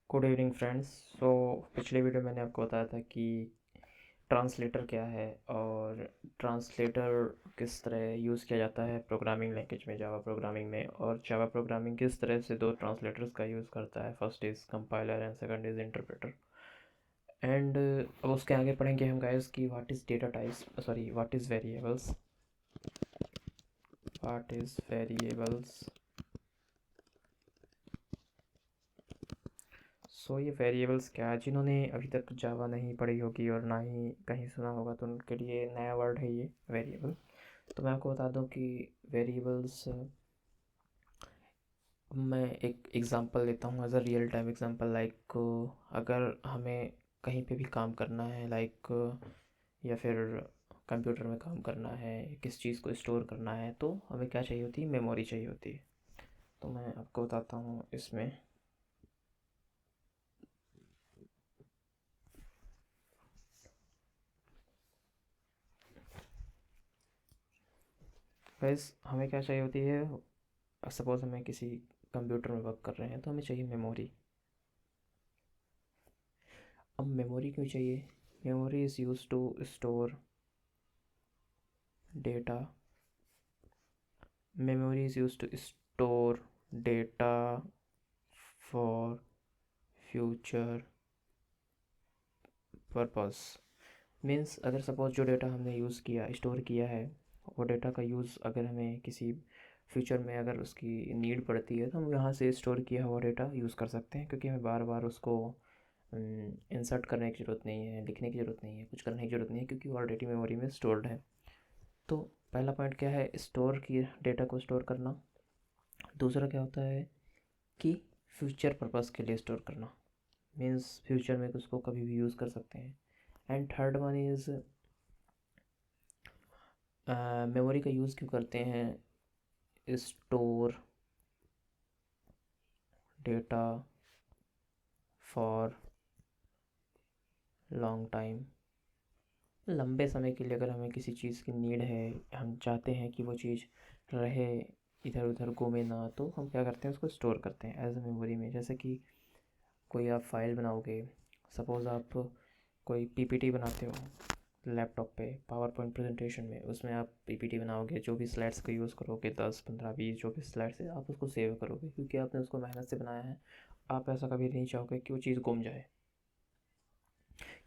Good evening friends. सो पिछले video मैंने आपको बताया था कि ट्रांसलेटर क्या है और ट्रांसलेटर किस तरह यूज़ किया जाता है प्रोग्रामिंग लैंग्वेज में, जावा प्रोग्रामिंग में। और जावा प्रोग्रामिंग किस तरह से दो ट्रांसलेटर्स का यूज़ करता है, first is compiler and second is interpreter. And अब उसके आगे पढ़ेंगे हम गाइस कि what is data types, sorry what is variables, what is variables. So ये वेरिएबल्स क्या है, जिन्होंने अभी तक जावा नहीं पढ़ी होगी और ना ही कहीं सुना होगा तो उनके लिए नया वर्ड है ये वेरिएबल। तो मैं आपको बता दूं कि वेरिएबल्स, मैं एक एग्ज़ाम्पल लेता हूँ as a real time example. Like अगर हमें कहीं पे भी काम करना है, लाइक या फिर कंप्यूटर में काम करना है, किस चीज़ को स्टोर करना है, तो हमें क्या चाहिए होती है, मेमोरी चाहिए होती है। तो मैं आपको बताता हूँ इसमें। गाइस हमें क्या चाहिए होती है, सपोज़ हमें किसी कंप्यूटर में वर्क कर रहे हैं तो हमें चाहिए मेमोरी। अब मेमोरी क्यों चाहिए? Memory is use to store data, memory is used to store data for future purpose। Means अगर सपोज जो डेटा हमने यूज़ किया, स्टोर किया है, वो डेटा का यूज़ अगर हमें किसी फ्यूचर में अगर उसकी नीड पड़ती है तो हम यहाँ से स्टोर किया हुआ डेटा यूज़ कर सकते हैं, क्योंकि हमें बार बार उसको इंसर्ट करने की ज़रूरत नहीं है, लिखने की ज़रूरत नहीं है, कुछ करने की ज़रूरत नहीं है, क्योंकि वो ऑलरेडी मेमोरी में स्टोर्ड है। तो पहला पॉइंट क्या है, स्टोर की डेटा को स्टोर करना। दूसरा क्या होता है कि फ्यूचर पर्पस के लिए स्टोर करना, मीन्स फ्यूचर में उसको कभी भी यूज़ कर सकते हैं। And third one is memory का यूज़ क्यों करते हैं, store data for long time. लंबे समय के लिए अगर हमें किसी चीज़ की नीड है, हम चाहते हैं कि वो चीज़ रहे, इधर उधर घूमे ना, तो हम क्या करते हैं, उसको स्टोर करते हैं एज ए मेमोरी में। जैसे कि कोई आप फाइल बनाओगे, सपोज़ आप कोई पीपीटी बनाते हो लैपटॉप पे, पावर पॉइंट प्रेजेंटेशन में, उसमें आप पीपीटी बनाओगे, जो भी स्लाइड्स का यूज़ करोगे, 10 15 20 जो भी स्लाइड्स है, आप उसको सेव करोगे क्योंकि आपने उसको मेहनत से बनाया है। आप ऐसा कभी नहीं चाहोगे कि वो चीज़ गुम जाए,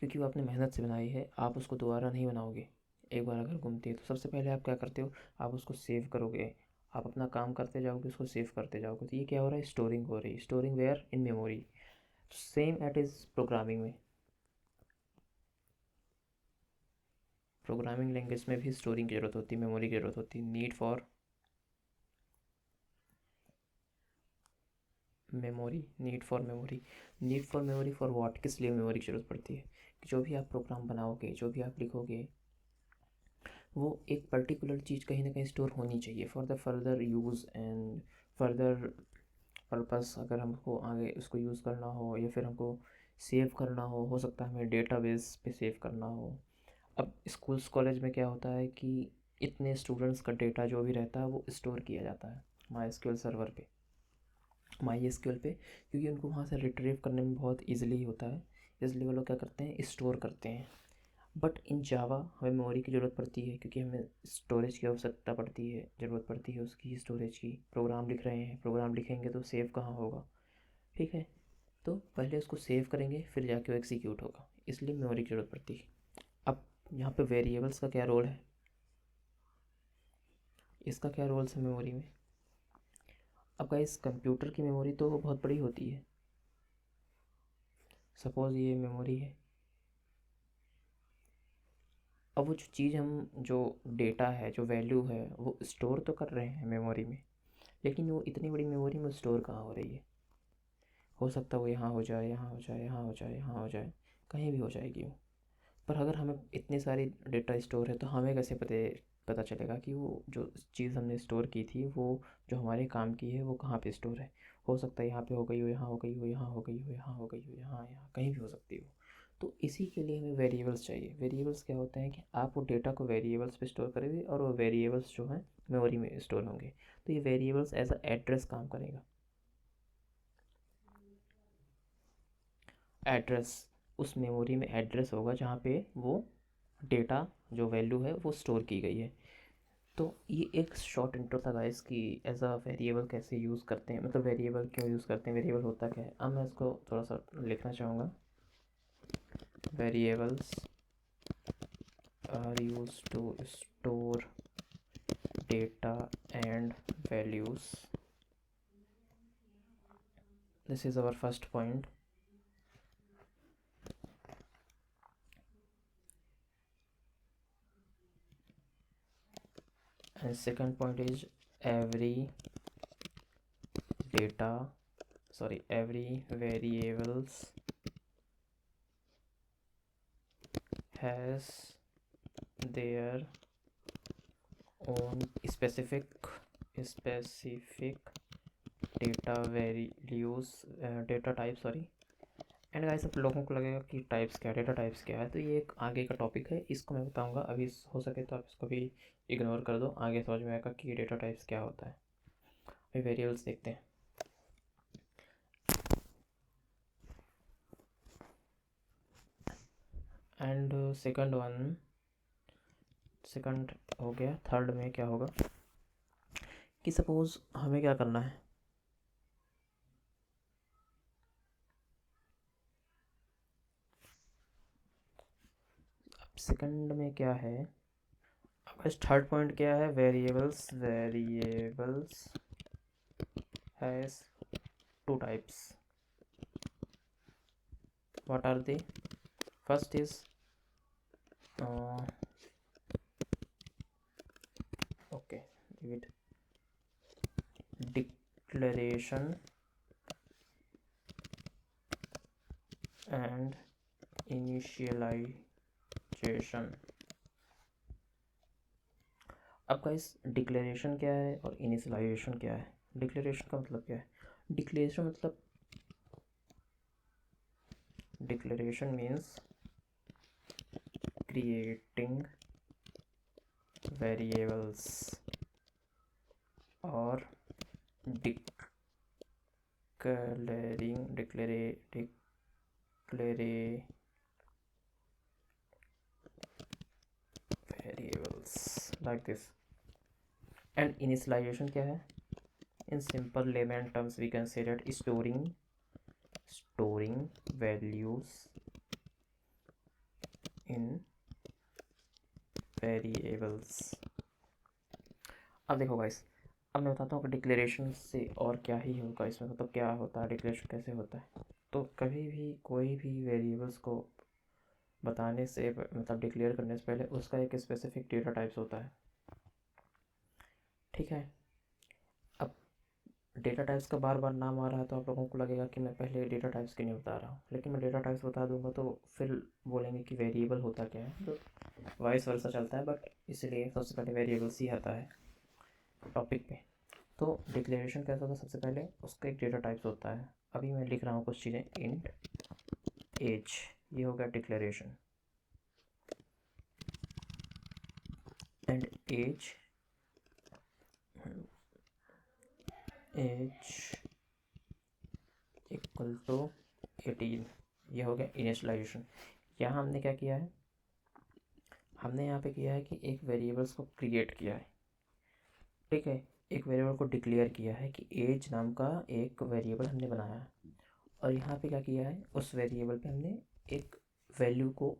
क्योंकि वो आपने मेहनत से बनाई है, आप उसको दोबारा नहीं बनाओगे। एक बार अगर गुमती है तो सबसे पहले आप क्या करते हो, आप उसको सेव करोगे। आप अपना काम करते जाओगे, उसको सेव करते जाओगे, तो ये क्या हो रहा है, स्टोरिंग हो रही है। Storing where, in memory. Same at is programming में, प्रोग्रामिंग लैंग्वेज में भी स्टोरिंग की ज़रूरत होती है, मेमोरी की ज़रूरत होती है। Need for memory, need for memory. Need for memory for what, किस लिए मेमोरी की ज़रूरत पड़ती है? कि जो भी आप प्रोग्राम बनाओगे, जो भी आप लिखोगे, वो एक पर्टिकुलर चीज़ कहीं ना कहीं स्टोर होनी चाहिए for the further use and further purpose. अगर हमको आगे उसको यूज़ करना हो या फिर हमको सेव करना हो सकता है हमें डेटाबेस पे सेव करना हो। अब स्कूल्स कॉलेज में क्या होता है कि इतने स्टूडेंट्स का डेटा जो भी रहता है वो स्टोर किया जाता है माई एसक्यूएल सर्वर पे, माई एसक्यूएल पे, क्योंकि उनको वहाँ से रिट्रीव करने में बहुत ईजिली होता है, इसलिए वो लोग क्या करते हैं, स्टोर करते हैं। बट इन जावा हमें मेमोरी की ज़रूरत पड़ती है, क्योंकि हमें स्टोरेज की आवश्यकता पड़ती है, ज़रूरत पड़ती है उसकी स्टोरेज की। प्रोग्राम लिख रहे हैं, प्रोग्राम लिखेंगे तो सेव कहाँ होगा, ठीक है? तो पहले उसको सेव करेंगे फिर जाके वो एग्जीक्यूट होगा, इसलिए मेमोरी की ज़रूरत पड़ती है। अब यहाँ पे वेरिएबल्स का क्या रोल है, इसका क्या रोल्स है मेमोरी में? अब इस कंप्यूटर की मेमोरी तो बहुत बड़ी होती है। सपोज़ ये मेमोरी है। अब वो जो चीज़ हम, जो डेटा है, जो वैल्यू है, वो स्टोर तो कर रहे हैं मेमोरी में, लेकिन वो इतनी बड़ी मेमोरी में स्टोर कहाँ हो रही है? हो सकता है वो यहाँ हो जाए, यहाँ हो जाए, यहाँ हो जाए, यहाँ हो जाए, कहीं भी हो जाएगी वो। पर अगर हमें इतनी सारी डेटा स्टोर है तो हमें कैसे पता चलेगा कि वो जो चीज़ हमने स्टोर की थी, वो जो हमारे काम की है, वो कहाँ पे स्टोर है? हो सकता है यहाँ पे हो गई हो, यहाँ हो गई हो, यहाँ हो गई हो, यहाँ हो गई हो, यहाँ यहाँ कहीं भी हो सकती हो। तो इसी के लिए हमें वेरिएबल्स चाहिए। वेरिएबल्स क्या होते हैं कि आप वो डेटा को वेरिएबल्स पे स्टोर करेंगे और वो वेरिएबल्स जो हैं मेमोरी में स्टोर होंगे। तो ये वेरिएबल्स एज अ एड्रेस काम करेगा। एड्रेस, उस मेमोरी में एड्रेस होगा जहाँ पे वो डेटा जो वैल्यू है वो स्टोर की गई है। तो ये एक शॉर्ट इंट्रो था गाइस कि एज अ वेरिएबल कैसे यूज़ करते हैं, मतलब वेरिएबल क्यों यूज़ करते हैं, वेरिएबल होता क्या है। अब मैं इसको थोड़ा सा लिखना चाहूँगा। Variables are use to store data and values. This is our first point. And second point is every every variables has their own specific data values, data type, sorry. And guys सब लोगों को लगेगा कि types क्या, data types क्या है, तो ये एक आगे का टॉपिक है, इसको मैं बताऊंगा। अभी हो सके तो आप इसको भी इग्नोर कर दो, आगे समझ में आएगा कि डेटा टाइप्स क्या होता है। अभी वेरिएबल्स देखते हैं। एंड सेकंड हो गया। थर्ड में क्या होगा कि सपोज़ हमें क्या करना है, अब सेकंड में क्या है, अब थर्ड पॉइंट क्या है, variables has two types. What are they? First is okay, give it declaration and initialization। अब का इस डिक्लेरेशन क्या है और इनिशियलाइजेशन क्या है। डिक्लेरेशन का मतलब क्या है, डिक्लेरेशन मीन्स क्रिएटिंग वेरिएबल्स और variables like this. And initialisation क्या है, in simple layman terms we can say that storing values in variables। अब देखो गाइस, अब मैं बताता हूँ कि डिक्लेरेशन से और क्या ही होगा इसमें, मतलब क्या होता है, डिक्लेरेशन कैसे होता है। तो कभी भी कोई भी वेरिएबल्स को बताने से, मतलब डिक्लेयर करने से पहले उसका एक स्पेसिफिक डेटा टाइप्स होता है, ठीक है। अब डेटा टाइप्स का बार बार नाम आ रहा है तो आप लोगों को लगेगा कि मैं पहले डेटा टाइप्स क्यों नहीं बता रहा हूँ, लेकिन मैं डेटा टाइप्स बता दूंगा तो फिर बोलेंगे कि वेरिएबल होता क्या है, तो वाइस वर्सा चलता है। बट इसलिए सबसे पहले वेरिएबल्स ही आता है टॉपिक पे। तो डिक्लेरेशन कैसा होता है, सबसे पहले उसका एक डेटा टाइप्स होता है। अभी मैं लिख रहा हूँ कुछ चीज़ें, इंट एज, ये हो गया declaration. And age equal to 18, ये हो गया इनिशियलाइजेशन। यहाँ हमने क्या किया है, हमने यहाँ पे किया है कि एक वेरिएबल्स को क्रिएट किया है, ठीक है। एक वेरिएबल को डिक्लेयर किया है कि एज नाम का एक वेरिएबल हमने बनाया है, और यहाँ पे क्या किया है, उस वेरिएबल पे हमने एक वैल्यू को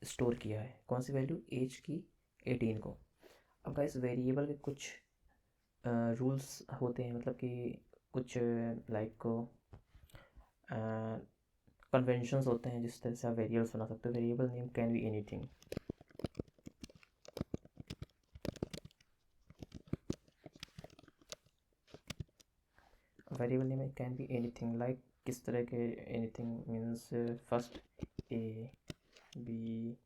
स्टोर किया है। कौन सी वैल्यू, एज की 18 को। अब गाइस वेरिएबल के कुछ रूल्स होते हैं, मतलब कि कुछ लाइक कन्वेंशंस होते हैं जिस तरह से आप वेरिएबल्स बना सकते हो। Variable name can be anything, variable name can be anything like, किस तरह के anything means first A B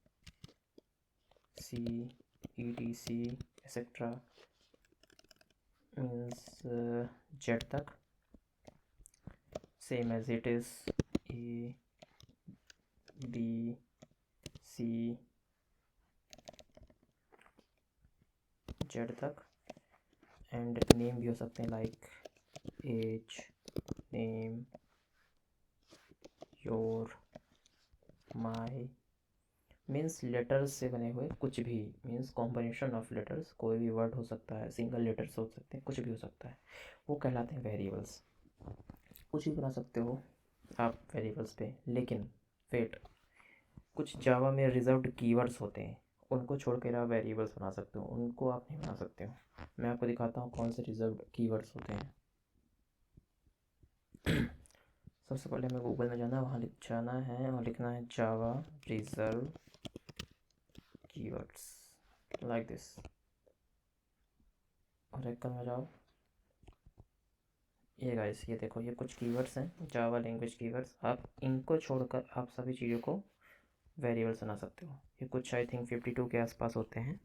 C E T C etcetera means Z तक, same as it is A B C Z तक। And name भी हो सकते हैं like as name your my means letters से बने हुए कुछ भी, मीन्स कॉम्बिनेशन ऑफ लेटर्स, कोई भी वर्ड हो सकता है, सिंगल लेटर्स हो सकते हैं, कुछ भी हो सकता है, वो कहलाते हैं वेरिएबल्स। कुछ भी बना सकते हो आप वेरिएबल्स पे, लेकिन वेट, कुछ जावा में रिजर्व्ड कीवर्ड्स होते हैं, उनको छोड़ कर आप वेरिएबल्स बना सकते हो, उनको आप नहीं बना सकते हो। मैं आपको दिखाता हूँ कौन से रिजर्व्ड कीवर्ड्स होते हैं। सबसे पहले हमें गूगल में जाना है, वहाँ जाना है और लिखना है जावा रिजर्व कीवर्ड्स लाइक दिस, और एक में जाओ। ये गाइस, ये देखो, ये कुछ कीवर्ड्स हैं जावा लैंग्वेज कीवर्ड्स, आप इनको छोड़कर आप सभी चीज़ों को वेरिएबल्स बना सकते हो। ये कुछ आई थिंक 52 के आसपास होते हैं।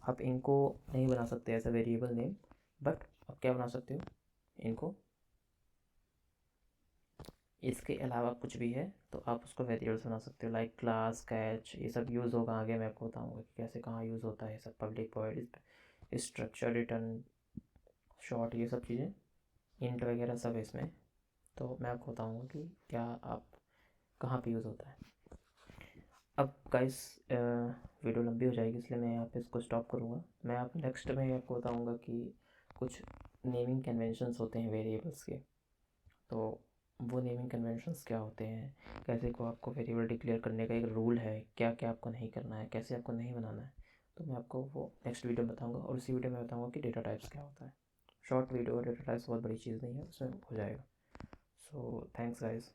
आप इनको नहीं बना सकते as a variable name, but आप क्या बना सकते हो, इनको, इसके अलावा कुछ भी है तो आप उसको वेरिएबल्स बना सकते हो, लाइक क्लास, कैच, ये सब यूज़ होगा आगे, मैं आपको बताऊँगा कि कैसे कहाँ यूज़ होता है सब, public void, structure, return, short, ये सब चीज़ें, इंट वगैरह सब है इसमें। तो मैं आपको बताऊँगा कि क्या आप कहाँ पे यूज़ होता है। अब गाइस वीडियो लंबी हो जाएगी, इसलिए मैं यहाँ पे इसको स्टॉप करूँगा। मैं आप नेक्स्ट में आपको बताऊँगा कि कुछ नेमिंग कन्वेंशंस होते हैं वेरिएबल्स के, तो वो नेमिंग कन्वेंशंस क्या होते हैं, कैसे को आपको वेरिएबल डिक्लेयर करने का एक रूल है, क्या क्या आपको नहीं करना है, कैसे आपको नहीं बनाना है, तो मैं आपको वो नेक्स्ट वीडियो में बताऊँगा। और उसी वीडियो में बताऊँगा कि डेटा टाइप्स क्या होता है। शॉर्ट वीडियो, डेटा टाइप्स बहुत बड़ी चीज़ नहीं है, उसमें हो जाएगा। So thanks guys.